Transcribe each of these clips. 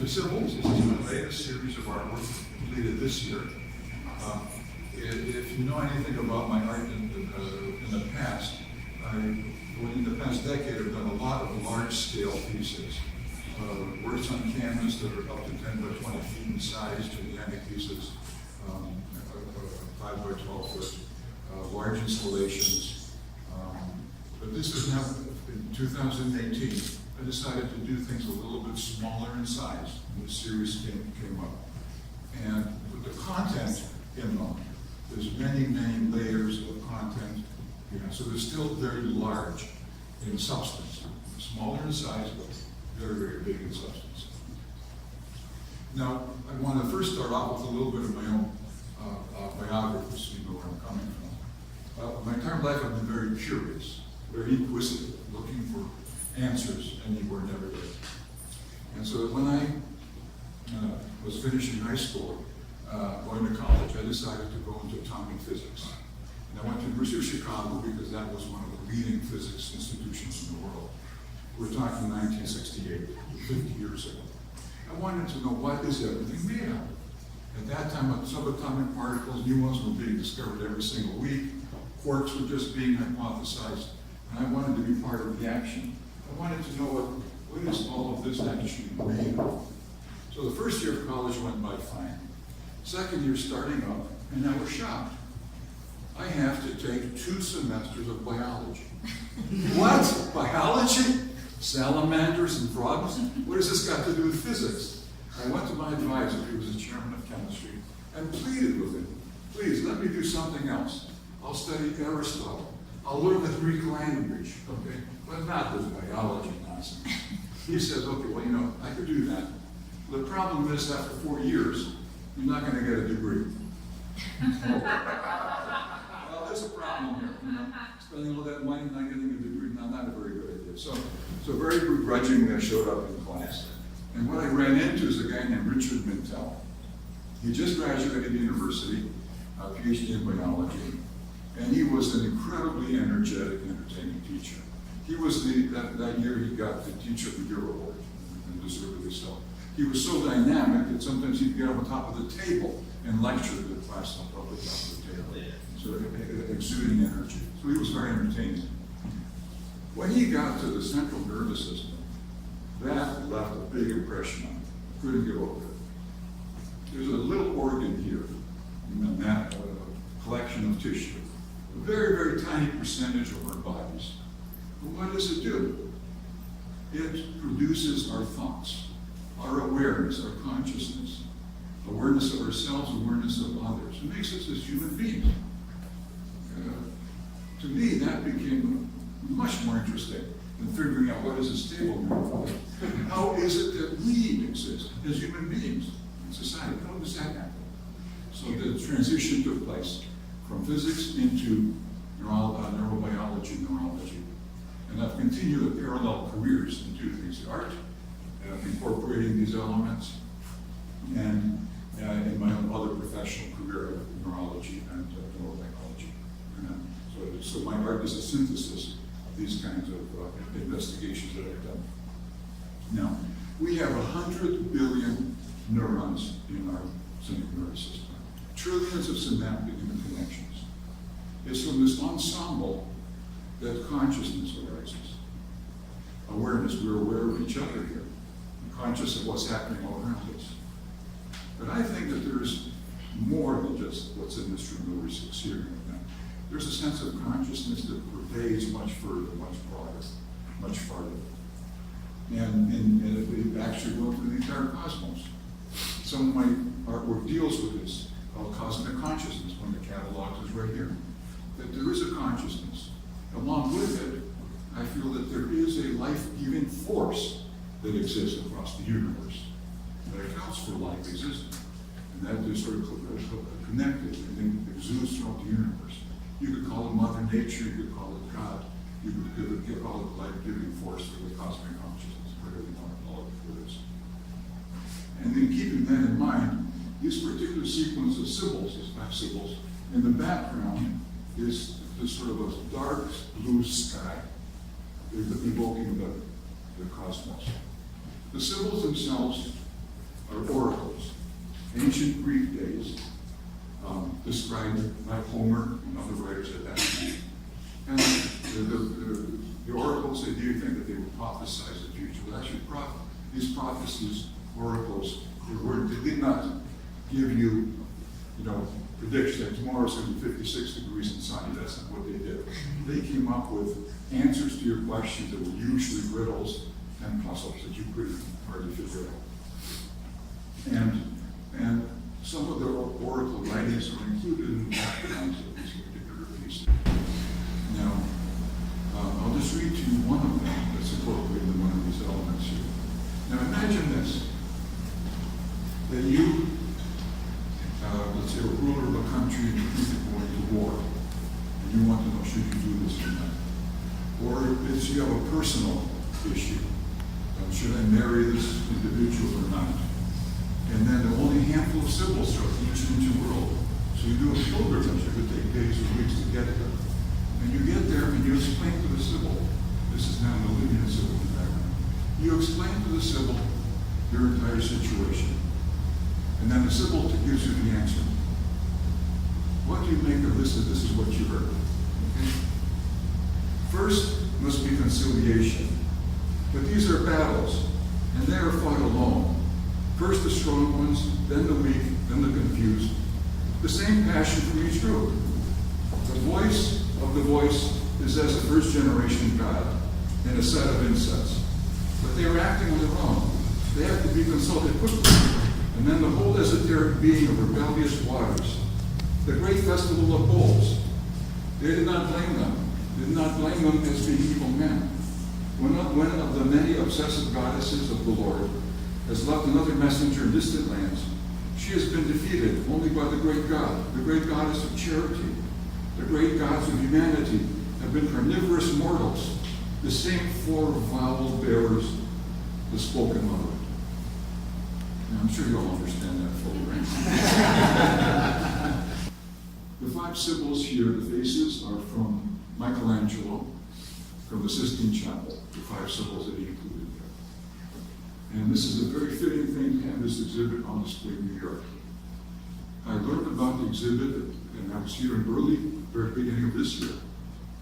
to Sybils. This is my latest series of artwork completed this year. If you know anything about my art in the past, in the past decade I've done a lot of large-scale pieces. Works on canvas that are up to 10 by 20 feet in size, gigantic pieces, 5 by 12 foot, large installations. But this is now, in 2018, I decided to do things a little bit smaller in size when the series came up. And with the content in them, there's many, many layers of content. So they're still very large in substance. Smaller in size, but very, very big in substance. Now, I want to first start off with a little bit of my own biography, so you know where I'm coming from. My entire life I've been very curious, very inquisitive, looking for answers anywhere, never did. And so when I was finishing high school, going to college, I decided to go into atomic physics. And I went to the University of Chicago because that was one of the leading physics institutions in the world. We're talking 1968, 50 years ago. I wanted to know, what is everything made of? At that time, subatomic particles, new ones were being discovered every single week. Quarks were just being hypothesized. And I wanted to be part of the action. I wanted to know what is all of this actually made of? So the first year of college went by fine. Second year starting up, and I was shocked. I have to take 2 semesters of biology. What? Biology? Salamanders and frogs? What has this got to do with physics? I went to my advisor, who was the chairman of chemistry, and pleaded with him, please let me do something else. I'll study Aristotle. I'll learn the Greek language, okay? But not this biology nonsense. He says, okay, well, I could do that. The problem is, after 4 years, you're not going to get a degree. Well, there's a problem here. Spending all that money, not getting a degree, not a very good idea. So very begrudgingly, I showed up in class. And what I ran into is a guy named Richard Mintel. He just graduated university, a PhD in biology, and he was an incredibly energetic, entertaining teacher. He was that year he got the Teacher of the Year award, and deservedly so. He was so dynamic that sometimes he'd get on the top of the table and lecture the class on top of the table. So exuding energy. So he was very entertaining. When he got to the central nervous system, that left a big impression on me. Couldn't get over it. There's a little organ here, a collection of tissue. A very, very tiny percentage of our bodies. But what does it do? It produces our thoughts, our awareness, our consciousness, awareness of ourselves, awareness of others. It makes us as human beings. To me, that became much more interesting than figuring out what is a stable nerve. How is it that we exist as human beings in society? How does that happen? So the transition took place from physics into neurobiology, neurology. And I've continued a parallel careers in 2 things: art, incorporating these elements, and in my own other professional career of neurology and neurobiology. So my art is a synthesis of these kinds of investigations that I've done. Now, we have 100 billion neurons in our central nervous system, trillions of synaptic interconnections. It's from this ensemble that consciousness arises. Awareness, we're aware of each other here, conscious of what's happening all around us. But I think that there's more than just what's in this room that we're succeeding right now. There's a sense of consciousness that pervades much further, much broader, much farther. And if we actually go through the entire cosmos. Some of my artwork deals with this, called cosmic consciousness, one of the catalogs is right here. That there is a consciousness. Along with it, I feel that there is a life-giving force that exists across the universe that accounts for life existing. And that is sort of connected and exudes throughout the universe. You could call it Mother Nature, you could call it God, you could call it life-giving force or the cosmic consciousness, whatever you want to call it for this. And then keeping that in mind, this particular sequence of Sybils, these 5 Sybils, in the background is this sort of a dark blue sky, evoking the cosmos. The Sybils themselves are oracles. Ancient Greek days, described by Homer and other writers at that time. And the oracles, they do think that they would prophesize the future. But actually, these prophecies, oracles, they did not give you, prediction that tomorrow is going to be 56 degrees and sunny. That's not what they did. They came up with answers to your questions that were usually riddles and puzzles that you couldn't hardly figure out. And some of the oracle writings are included in the backgrounds of these particular pieces. Now, I'll just read to you one of them that's incorporated in one of these elements here. Now imagine this, that you, let's say a ruler of a country, and you think you're going to war, and you want to know, should you do this or not? Or if you have a personal issue, should I marry this individual or not? And then there are only a handful of Sybils throughout each world. So you do a pilgrimage, it could take days or weeks to get there. And you get there and you explain to the Sybil, this is now the Libyan Sybil in the background. You explain to the Sybil your entire situation. And then the Sybil gives you the answer. What do you make of this? This is what you heard. Okay? First must be conciliation. But these are battles, and they are fought alone. First the strong ones, then the weak, then the confused. The same passion for each group. The voice of the voice is as a first generation God in a set of insets. But they are acting on their own. They have to be consulted quickly. And then the whole esoteric being of rebellious waters. The great festival of bulls. They did not blame them. They did not blame them as being evil men. One of the many obsessive goddesses of the Lord has left another messenger in distant lands. She has been defeated only by the great God, the great goddess of charity. The great gods of humanity have been carnivorous mortals, the same four vowel bearers, the spoken word. Now, I'm sure you all understand that fully, right? The five Sybils here, the faces, are from Michelangelo, from the Sistine Chapel, the five Sybils that he included there. And this is a very fitting thing to have this exhibit on display in New York. I learned about the exhibit, and I was here in very beginning of this year.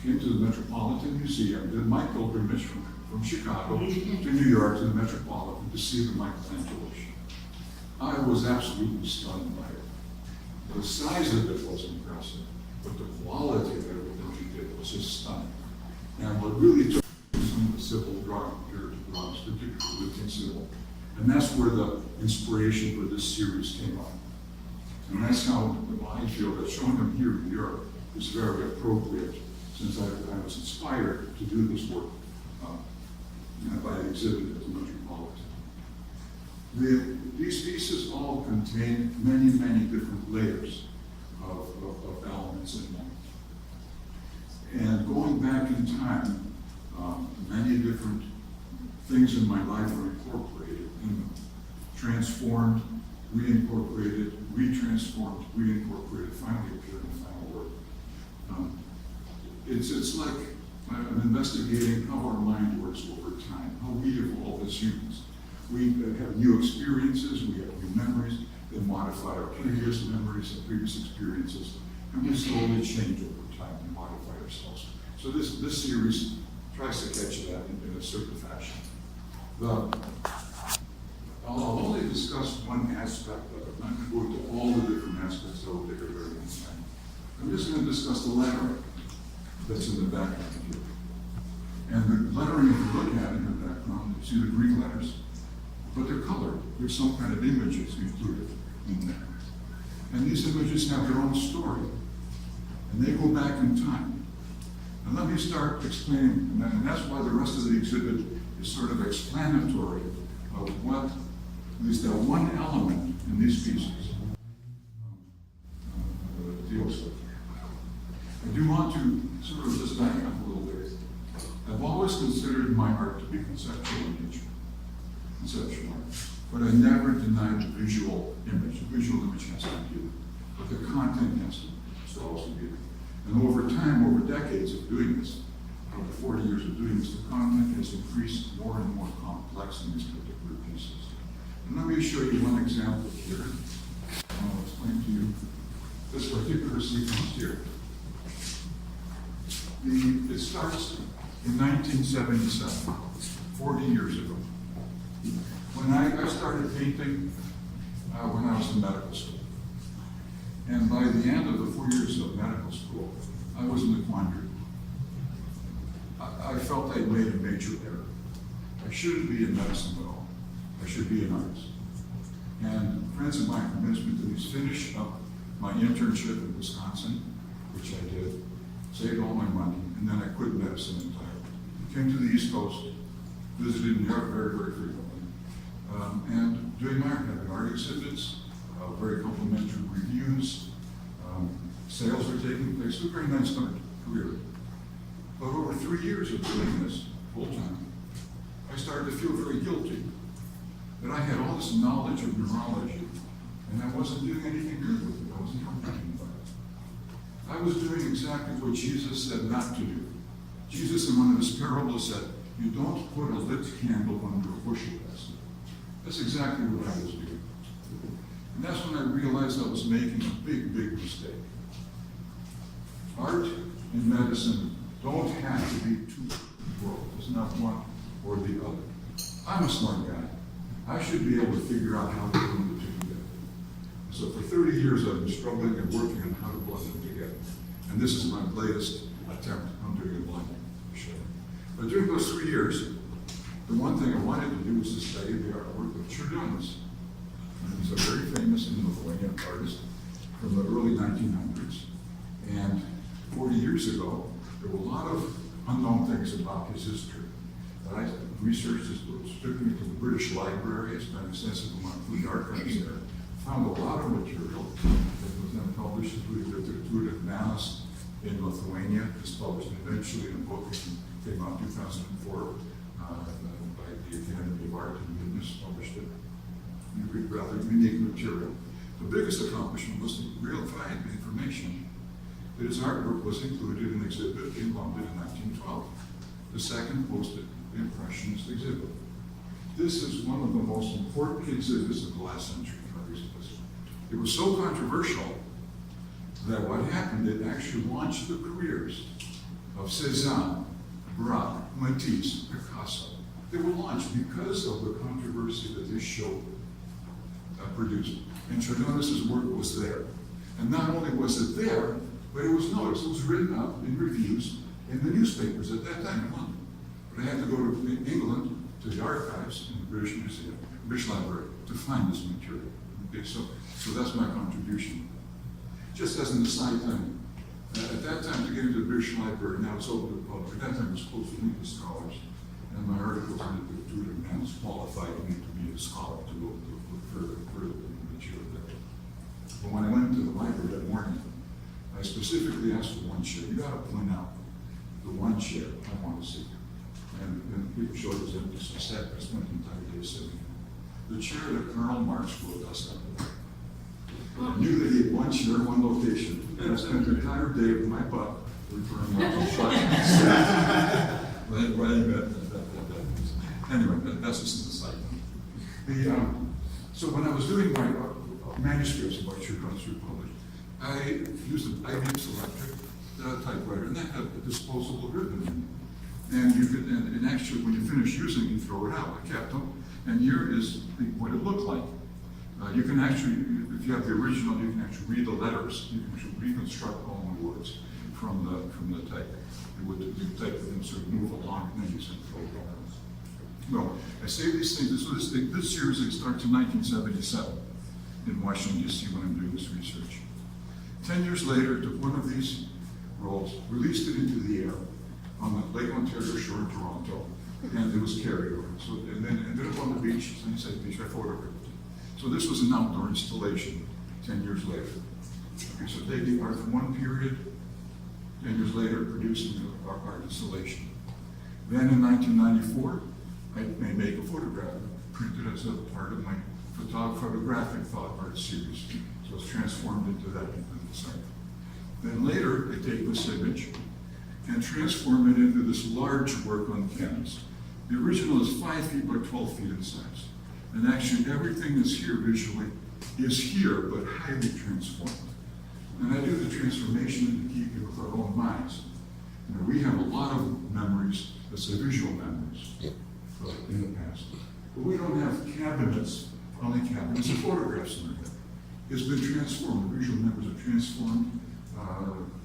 Came to the Metropolitan Museum, did my pilgrimage from Chicago to New York to the Metropolitan to see the Michelangelo show. I was absolutely stunned by it. The size of it was impressive, but the quality of everything he did was just stunning. And what really took some of the Sybil drawings, particularly the Sybil, and that's where the inspiration for this series came up. And that's how I feel that showing them here in Europe is very appropriate, since I was inspired to do this work by the exhibit at the Metropolitan. These pieces all contain many, many different layers of elements in them. And going back in time, many different things in my life are incorporated in them. Transformed, reincorporated, retransformed, reincorporated, finally appeared in the final work. It's like I'm investigating how our mind works over time, how we evolve as humans. We have new experiences, we have new memories that modify our previous memories and previous experiences, and we slowly change over time and modify ourselves. So this series tries to catch that in a certain fashion. I'll only discuss one aspect of it. I'm not going to go into all the different aspects that will take a very long time. I'm just going to discuss the lettering that's in the background here. And the lettering, if you look at it in the background, you see the Greek letters, but they're colored. There's some kind of images included in there. And these images have their own story. And they go back in time. And let me start explaining, and that's why the rest of the exhibit is sort of explanatory of what at least that one element in these pieces deals with. I do want to sort of just back up a little bit. I've always considered my art to be conceptual in nature, conceptual art, but I never denied the visual image. The visual image has to be there, but the content has to also be there. And over time, over decades of doing this, over 40 years of doing this, the content has increased more and more complex in these particular pieces. And let me show you one example here. I'll explain to you this particular sequence here. It starts in 1977, 40 years ago. When I started painting when I was in medical school. And by the end of the 4 years of medical school, I was in a quandary. I felt I'd made a major error. I shouldn't be in medicine at all. I should be an artist. And friends of mine convinced me to at least finish up my internship in Wisconsin, which I did, saved all my money, and then I quit medicine entirely. Came to the East Coast, visited New York very, very frequently, and doing my art, having art exhibits, very complimentary reviews, sales were taking place. It was a very nice career. But over 3 years of doing this full time, I started to feel very guilty that I had all this knowledge of neurology and I wasn't doing anything good with it. I wasn't helping anybody. I was doing exactly what Jesus said not to do. Jesus in one of his parables said, you don't put a lit candle under a bushel basket. That's exactly what I was doing. And that's when I realized I was making a big, big mistake. Art and medicine don't have to be two worlds. It's not one or the other. I'm a smart guy. I should be able to figure out how to blend the two together. So for 30 years I've been struggling and working on how to blend them together. And this is my latest attempt on doing a blending. But during those 3 years, the one thing I wanted to do was to study the artwork of Cerebral. He's a very famous Lithuanian artist from the early 1900s. And 40 years ago, there were a lot of unknown things about his history. That I researched his books, took me to the British Library, I spent an extensive amount of the archives there, found a lot of material that was then published, including the Virtue of Malice in Lithuania. It was published eventually in a book that came out in 2004 by the Academy of Art and Goodness, published it. Rather unique material. The biggest accomplishment was to find the information that his artwork was included in an exhibit in London in 1912. The second most impressionist exhibit. This is one of the most important exhibits of the last century in art exhibits. It was so controversial that what happened, it actually launched the careers of Cézanne, Braque, Matisse, Picasso. They were launched because of the controversy that this show produced. And Chardonnay's work was there. And not only was it there, but it was noticed. It was written up in reviews in the newspapers at that time in London. But I had to go to England, to the archives in the British Museum, British Library, to find this material. Okay, so that's my contribution. Just as an aside thing, at that time to get into the British Library, now it's open to the public, at that time it was closed only to scholars. And my articles on the Virtue of Malice qualified me to be a scholar, to go further in the material there. But when I went to the library that morning, I specifically asked for one chair. You got to point out the one chair I want to see. And people showed us empty, so I spent the entire day sitting. The chair that Karl Marx wrote us up there. I knew that he had one chair, one location. And I spent the entire day with my butt referring to the shot. Anyway, that's just an aside. So when I was doing my manuscripts about Chardonnay's Republic, I used an IBM Selectric typewriter, and that had a disposable ribbon in it. And you could, and actually, when you finish using it, you throw it out. I kept them, and here is what it looked like. You can actually, if you have the original, you can actually read the letters. You can actually reconstruct all the words from the type. You type them so you move along, and then you send photos. Well, I say these things. So this series starts in 1977 in Washington, D.C. when I'm doing this research. 10 years later, took one of these rolls, released it into the air on the Lake Ontario shore in Toronto, and it was carried over. So, and then ended up on the beach, Sunnyside Beach. I photographed it. So this was an outdoor installation 10 years later. Okay, so taking art from one period, 10 years later, producing our art installation. Then in 1994, I may make a photograph, printed as a part of my photographic thought art series. So it's transformed into that site. Then later, I take this image and transform it into this large work on canvas. The original is 5 feet by 12 feet in size. And actually, everything that's here visually is here, but highly transformed. And I do the transformation to keep it with our own minds. You know, we have a lot of memories, let's say visual memories, in the past. But we don't have cabinets, only cabinets of photographs in our head. It's been transformed. The visual memories are transformed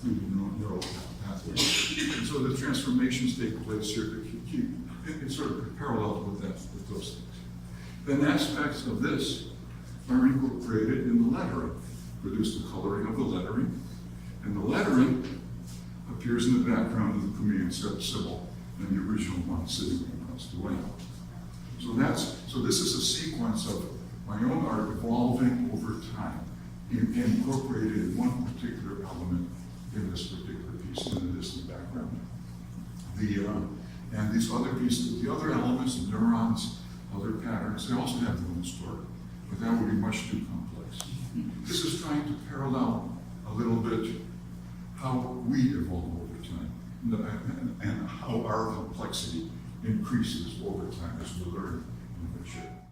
through the neural pathways. And so the transformations take place here to keep, it's sort of parallel with those things. Then aspects of this are incorporated in the lettering, produce the coloring of the lettering, and the lettering appears in the background of the comedian Sybil and the original one sitting across the way. So this is a sequence of my own art evolving over time, incorporated in one particular element in this particular piece, in the distant background. And these other pieces, the other elements, the neurons, other patterns, they also have their own story, but that would be much too complex. This is trying to parallel a little bit how we evolve over time, and how our complexity increases over time as we learn and mature.